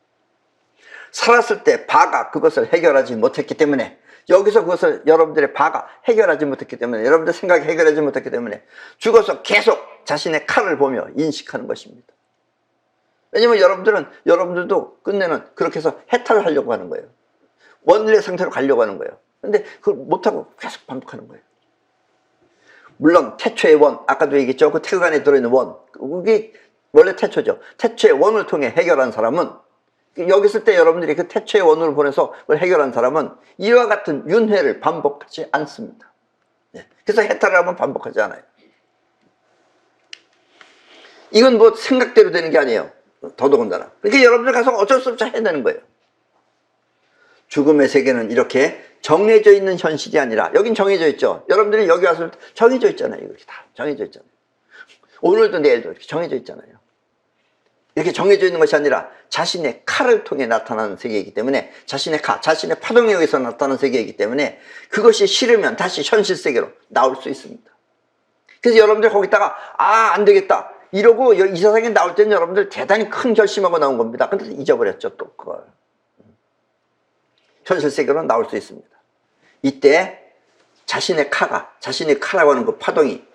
살았을 때 바가 그것을 해결하지 못했기 때문에, 여기서 그것을 여러분들의 바가 해결하지 못했기 때문에, 여러분들 생각이 해결하지 못했기 때문에 죽어서 계속 자신의 칼을 보며 인식하는 것입니다. 왜냐면 여러분들도 끝내는 그렇게 해서 해탈을 하려고 하는 거예요. 원래 상태로 가려고 하는 거예요. 근데 그걸 못하고 계속 반복하는 거예요. 물론 태초의 원, 아까도 얘기했죠. 그 태극 안에 들어있는 원, 그게 원래 태초죠. 태초의 원을 통해 해결한 사람은, 여기 있을 때 여러분들이 그 태초의 원으로 보내서 그걸 해결한 사람은 이와 같은 윤회를 반복하지 않습니다. 그래서 해탈을 하면 반복하지 않아요. 이건 뭐 생각대로 되는 게 아니에요. 더더군다나. 그러니까 여러분들 가서 어쩔 수 없이 해야 되는 거예요. 죽음의 세계는 이렇게 정해져 있는 현실이 아니라, 여긴 정해져 있죠. 여러분들이 여기 와서 정해져 있잖아요. 이렇게 다 정해져 있잖아요. 오늘도 내일도 이렇게 정해져 있잖아요. 이렇게 정해져 있는 것이 아니라 자신의 칼을 통해 나타나는 세계이기 때문에, 자신의 칼, 자신의 파동에 의해서 나타나는 세계이기 때문에 그것이 싫으면 다시 현실 세계로 나올 수 있습니다. 그래서 여러분들 거기다가 안 되겠다 이러고 이 세상에 나올 때는 여러분들 대단히 큰 결심하고 나온 겁니다. 근데 잊어버렸죠, 또 그걸. 현실 세계로 나올 수 있습니다. 이때 자신의 카라고 하는 그 파동이,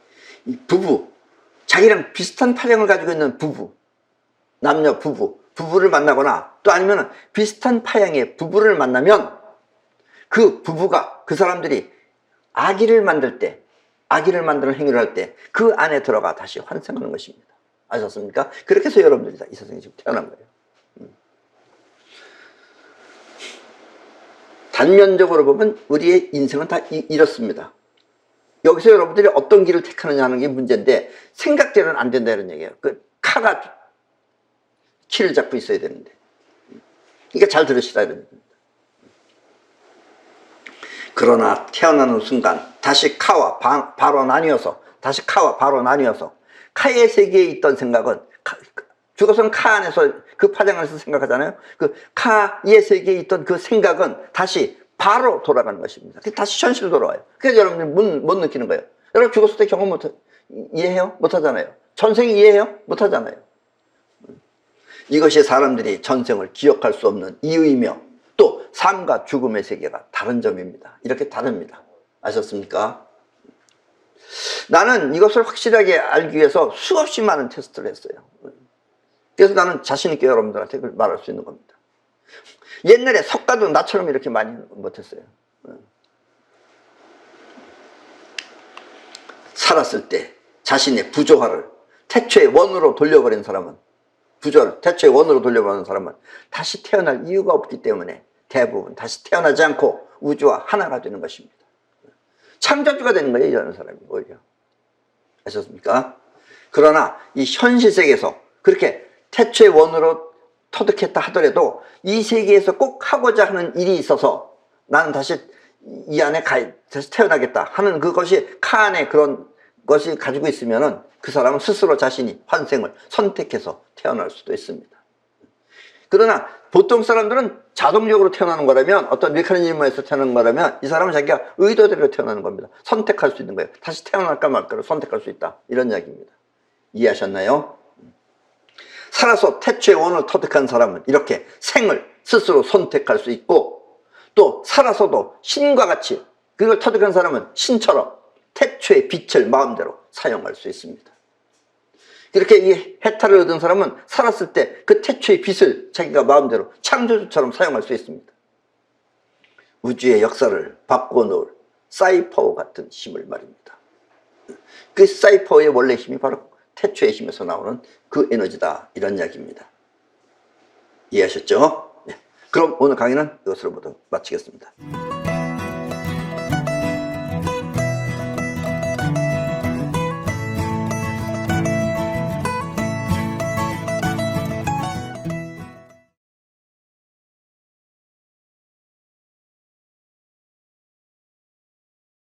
이 부부, 자기랑 비슷한 파장을 가지고 있는 부부, 남녀 부부를 만나거나 또 아니면 비슷한 파양의 부부를 만나면 그 부부가, 그 사람들이 아기를 만드는 행위를 할 때 그 안에 들어가 다시 환생하는 것입니다. 아셨습니까? 그렇게 해서 여러분들이 다 이 세상에 지금 태어난 거예요. 단면적으로 보면 우리의 인생은 다 이렇습니다. 여기서 여러분들이 어떤 길을 택하느냐 하는 게 문제인데, 생각대로는 안 된다 이런 얘기예요. 그 카가 키를 잡고 있어야 되는데. 그러니까 잘 들으시라 이런 얘기입니다. 그러나 태어나는 순간 다시 카와 바로 나뉘어서, 카의 세계에 있던 생각은, 죽어서는 카 안에서, 그 파장 안에서 생각하잖아요. 그 카의 세계에 있던 그 생각은 다시 바로 돌아가는 것입니다. 다시 현실로 돌아와요. 그래서 여러분들 못 느끼는 거예요. 여러분 죽었을 때 경험 이해해요? 못하잖아요. 전생 이해해요? 못하잖아요. 이것이 사람들이 전생을 기억할 수 없는 이유이며, 또 삶과 죽음의 세계가 다른 점입니다. 이렇게 다릅니다. 아셨습니까? 나는 이것을 확실하게 알기 위해서 수없이 많은 테스트를 했어요. 그래서 나는 자신 있게 여러분들한테 그걸 말할 수 있는 겁니다. 옛날에 석가도 나처럼 이렇게 많이 못했어요. 살았을 때 자신의 부조화를 태초의 원으로 돌려버린 사람은, 태초의 원으로 돌려버린 사람은 다시 태어날 이유가 없기 때문에 대부분 다시 태어나지 않고 우주와 하나가 되는 것입니다. 창조주가 되는 거예요, 이런 사람이 오히려. 아셨습니까? 그러나 이 현실 세계에서 그렇게 태초의 원으로 터득했다 하더라도 이 세계에서 꼭 하고자 하는 일이 있어서 나는 다시 이 안에 다시 태어나겠다 하는 그것이 카 안에 그런 것이 가지고 있으면은 그 사람은 스스로 자신이 환생을 선택해서 태어날 수도 있습니다. 그러나 보통 사람들은 자동적으로 태어나는 거라면, 어떤 메커니즘에서 태어나는 거라면 이 사람은 자기가 의도대로 태어나는 겁니다. 선택할 수 있는 거예요. 다시 태어날까 말까를 선택할 수 있다, 이런 이야기입니다. 이해하셨나요? 살아서 태초의 원을 터득한 사람은 이렇게 생을 스스로 선택할 수 있고, 또 살아서도 신과 같이 그걸 터득한 사람은 신처럼 태초의 빛을 마음대로 사용할 수 있습니다. 이렇게 이 해탈을 얻은 사람은 살았을 때 그 태초의 빛을 자기가 마음대로 창조주처럼 사용할 수 있습니다. 우주의 역사를 바꾸어 놓을 사이퍼 같은 힘을 말입니다. 그 사이퍼의 원래 힘이 바로 태초의 힘에서 나오는 그 에너지다, 이런 이야기입니다. 이해하셨죠? 네. 그럼 오늘 강의는 이것으로 모두 마치겠습니다.